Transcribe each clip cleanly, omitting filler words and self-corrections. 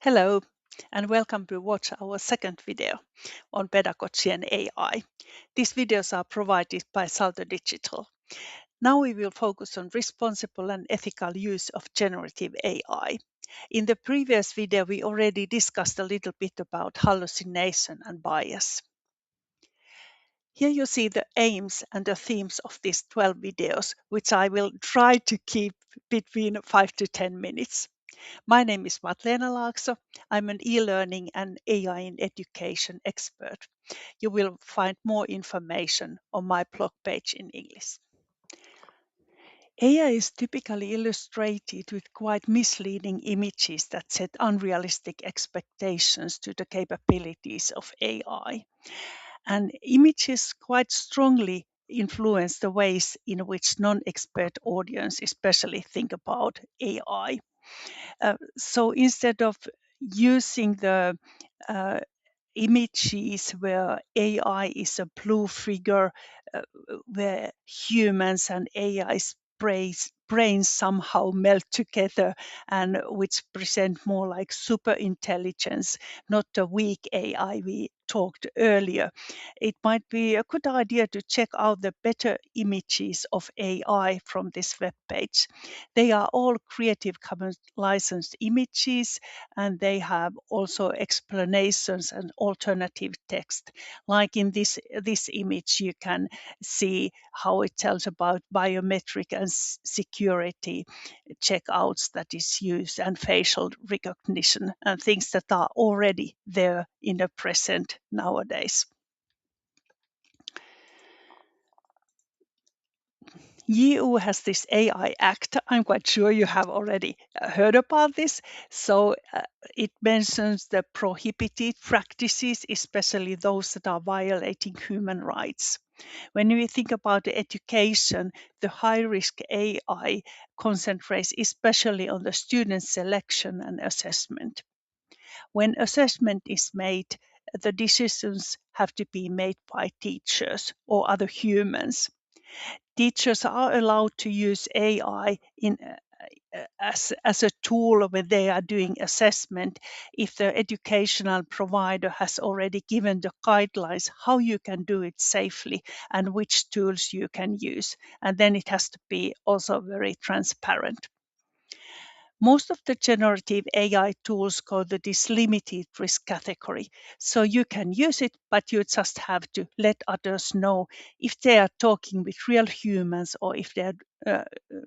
Hello, and welcome to watch our second video on pedagogy and AI. These videos are provided by Salto Digital. Now we will focus on responsible and ethical use of generative AI. In the previous video, we already discussed a little bit about hallucination and bias. Here you see the aims and the themes of these 12 videos, which I will try to keep between 5 to 10 minutes. My name is Matleena Laakso. I'm an e-learning and AI in education expert. You will find more information on my blog page in English. AI is typically illustrated with quite misleading images that set unrealistic expectations to the capabilities of AI. And images quite strongly influence the ways in which non-expert audience especially think about AI. So instead of using the uh, images where AI is a blue figure, uh, where humans and AI's brains somehow melt together and which present more like super intelligence, not a weak AI we talked earlier. It might be a good idea to check out the better images of AI from this web page. They are all Creative Commons licensed images, and they have also explanations and alternative text. Like in this image, you can see how it tells about biometric and security checkouts that is used and facial recognition and things that are already there in the present nowadays. EU has this AI Act. I'm quite sure you have already heard about this. So it mentions the prohibited practices, especially those that are violating human rights. When we think about the education, the high risk AI concentrates especially on the student selection and assessment. When assessment is made, the decisions have to be made by teachers or other humans. Teachers are allowed to use AI as a tool when they are doing assessment if the educational provider has already given the guidelines how you can do it safely and which tools you can use. And then it has to be also very transparent. Most of the generative AI tools go to this limited risk category. So you can use it, but you just have to let others know if they are talking with real humans or if they're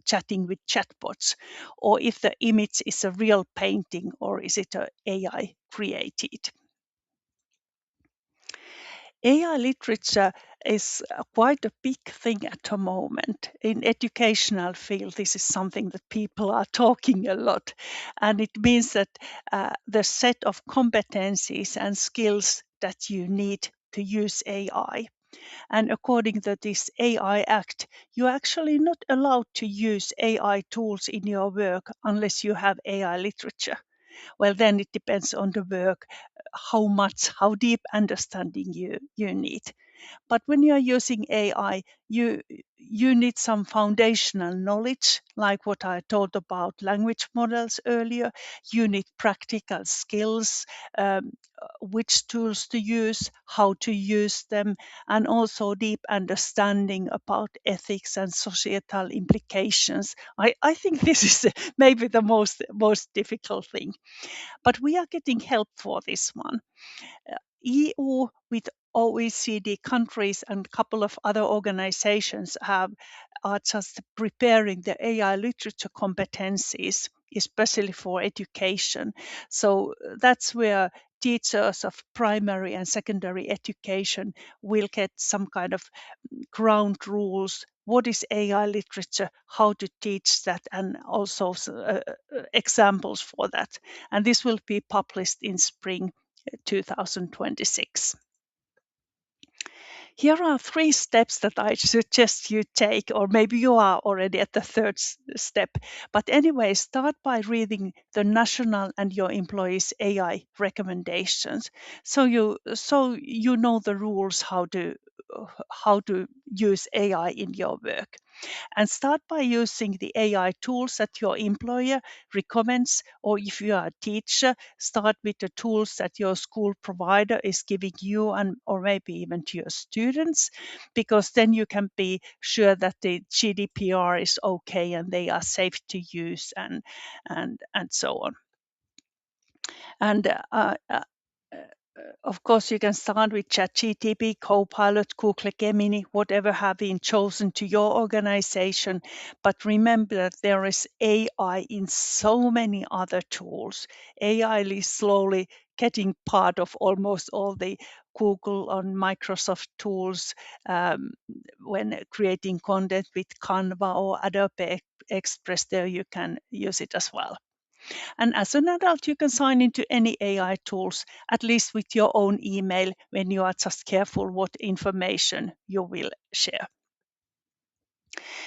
chatting with chatbots, or if the image is a real painting or is it a AI created. AI literature is quite a big thing at the moment. In educational field, this is something that people are talking a lot. And it means that the set of competencies and skills that you need to use AI. And according to this AI Act, you're actually not allowed to use AI tools in your work unless you have AI literature. Well, then it depends on the work, how deep understanding you need. But when you are using AI, you need some foundational knowledge, like what I told about language models earlier. You need practical skills, which tools to use, how to use them, and also deep understanding about ethics and societal implications. I think this is maybe the most difficult thing. But we are getting help for this one. EU with OECD countries and a couple of other organizations are just preparing the AI literature competencies, especially for education. So that's where teachers of primary and secondary education will get some kind of ground rules. What is AI literature? How to teach that, and also examples for that. And this will be published in spring 2026. Here are 3 steps that I suggest you take, or maybe you are already at the third step. But anyway, start by reading the national and your employees' AI recommendations. So you know the rules how to how to use AI in your work. And start by using the AI tools that your employer recommends, or if you are a teacher, start with the tools that your school provider is giving you, and or maybe even to your students, because then you can be sure that the GDPR is okay and they are safe to use, and so on. And of course, you can start with ChatGPT, Copilot, Google Gemini, whatever have been chosen to your organization. But remember that there is AI in so many other tools. AI is slowly getting part of almost all the Google and Microsoft tools when creating content with Canva or Adobe Express. There you can use it as well. And as an adult, you can sign into any AI tools, at least with your own email, when you are just careful what information you will share.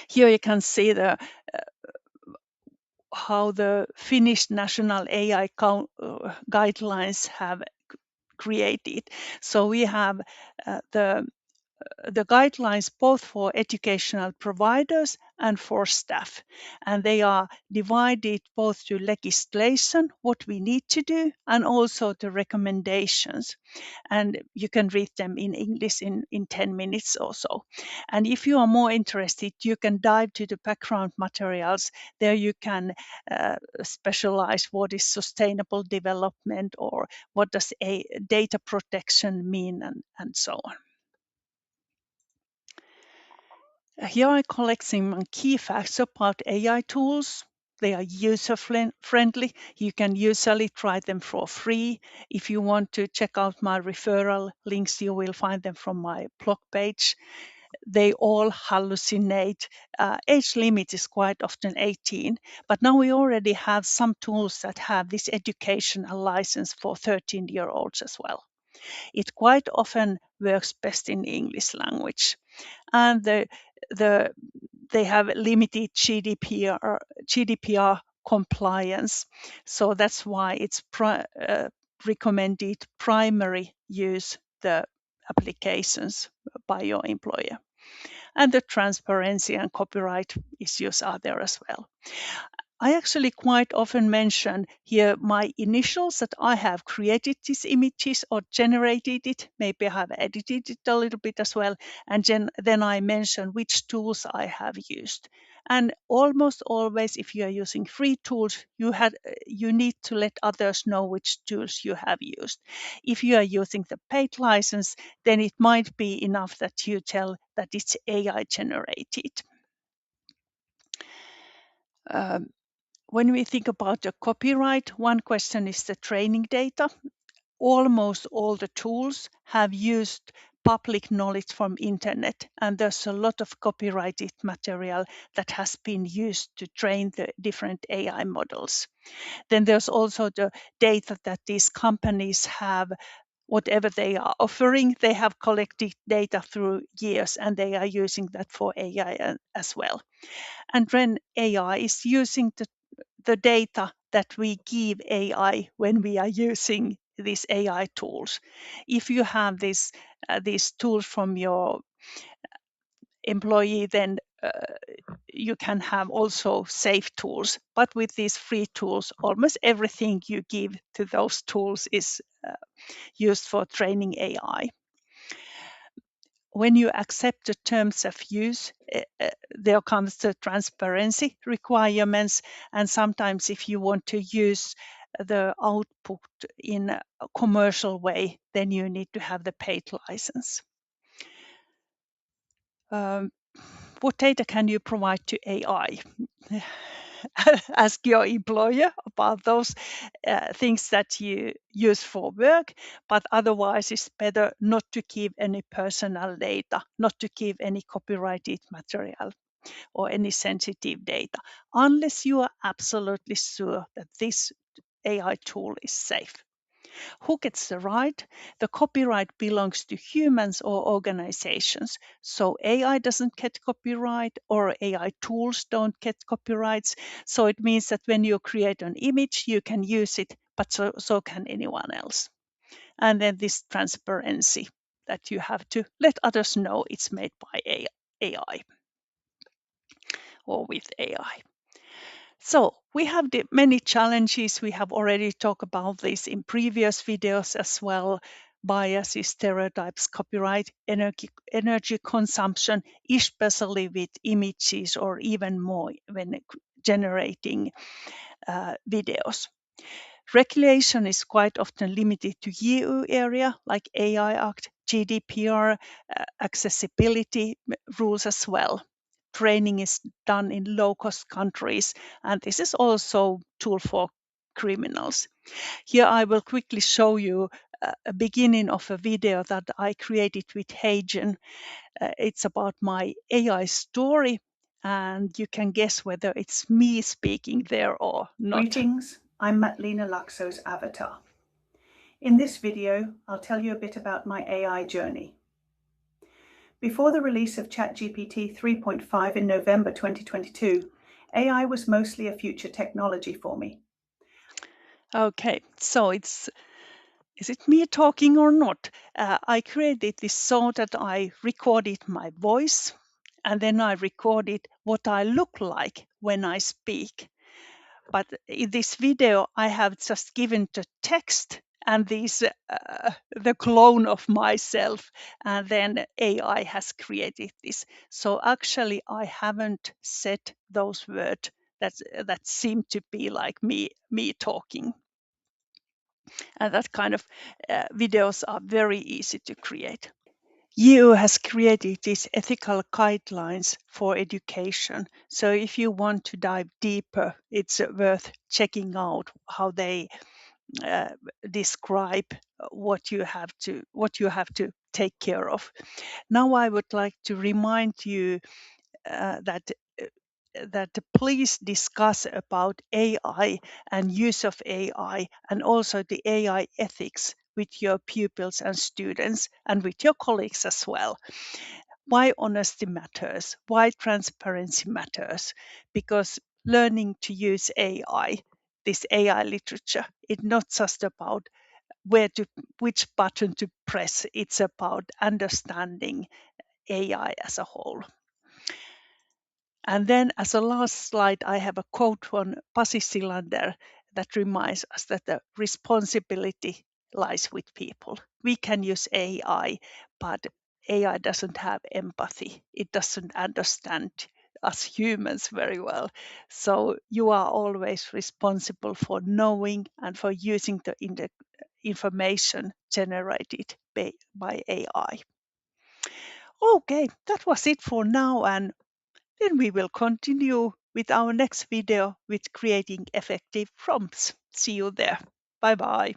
Here you can see how the Finnish national AI guidelines have created. So we have the guidelines both for educational providers and for staff. And they are divided both to legislation, what we need to do, and also the recommendations. And you can read them in English in 10 minutes or so. And if you are more interested, you can dive to the background materials. There you can specialize what is sustainable development, or what does a data protection mean, and so on. Here I'm collecting some key facts about AI tools. They are user friendly. You can usually try them for free. If you want to check out my referral links, you will find them from my blog page. They all hallucinate. Age limit is quite often 18, but now we already have some tools that have this educational license for 13-year-olds as well. It quite often works best in English language. And the they have limited GDPR compliance. So that's why it's recommended primary use the applications by your employer. And the transparency and copyright issues are there as well. I actually quite often mention here my initials, that I have created these images or generated it. Maybe I have edited it a little bit as well. And then I mention which tools I have used. And almost always, if you are using free tools, you need to let others know which tools you have used. If you are using the paid license, then it might be enough that you tell that it's AI generated. Um, When we think about the copyright, one question is the training data. Almost all the tools have used public knowledge from internet, and there's a lot of copyrighted material that has been used to train the different AI models. Then there's also the data that these companies have. Whatever they are offering, they have collected data through years, and they are using that for AI as well. And then AI is using the data that we give AI when we are using these AI tools. If you have these tools from your employee, then you can have also safe tools. But with these free tools, almost everything you give to those tools is used for training AI. When you accept the terms of use, there comes the transparency requirements. And sometimes if you want to use the output in a commercial way, then you need to have the paid license. What data can you provide to AI? Ask your employer about those things that you use for work, but otherwise it's better not to give any personal data, not to give any copyrighted material or any sensitive data, unless you are absolutely sure that this AI tool is safe. Who gets the right? The copyright belongs to humans or organizations. So AI doesn't get copyright, or AI tools don't get copyrights. So it means that when you create an image, you can use it, but so can anyone else. And then this transparency. that you have to let others know it's made by AI or with AI. So we have the many challenges. We have already talked about this in previous videos as well. Biases, stereotypes, copyright, energy consumption, especially with images or even more when generating videos. Regulation is quite often limited to EU area like AI Act, GDPR, accessibility rules as well. Training is done in low-cost countries, and this is also tool for criminals. Here I will quickly show you a beginning of a video that I created with Hagen. It's about my AI story, and you can guess whether it's me speaking there or not. Greetings, I'm Matlina Luxo's avatar. In this video, I'll tell you a bit about my AI journey. Before the release of ChatGPT 3.5 in November 2022, AI was mostly a future technology for me. Okay, so is it me talking or not? I created this so that I recorded my voice and then I recorded what I look like when I speak. But in this video, I have just given the text and the clone of myself, and then AI has created this. So actually, I haven't said those words that seem to be like me talking. And that kind of videos are very easy to create. EU has created these ethical guidelines for education. So if you want to dive deeper, it's worth checking out how they describe what you have to take care of. Now I would like to remind you that please discuss about AI and use of AI and also the AI ethics with your pupils and students and with your colleagues as well. Why honesty matters, why transparency matters, because learning to use AI, this AI literature, it's not just about which button to press, it's about understanding AI as a whole. And then as a last slide, I have a quote from Pasi Silander that reminds us that the responsibility lies with people. We can use AI, but AI doesn't have empathy. It doesn't understand us humans very well. So you are always responsible for knowing and for using the information generated by AI. Okay, that was it for now, and then we will continue with our next video with creating effective prompts. See you there. Bye bye.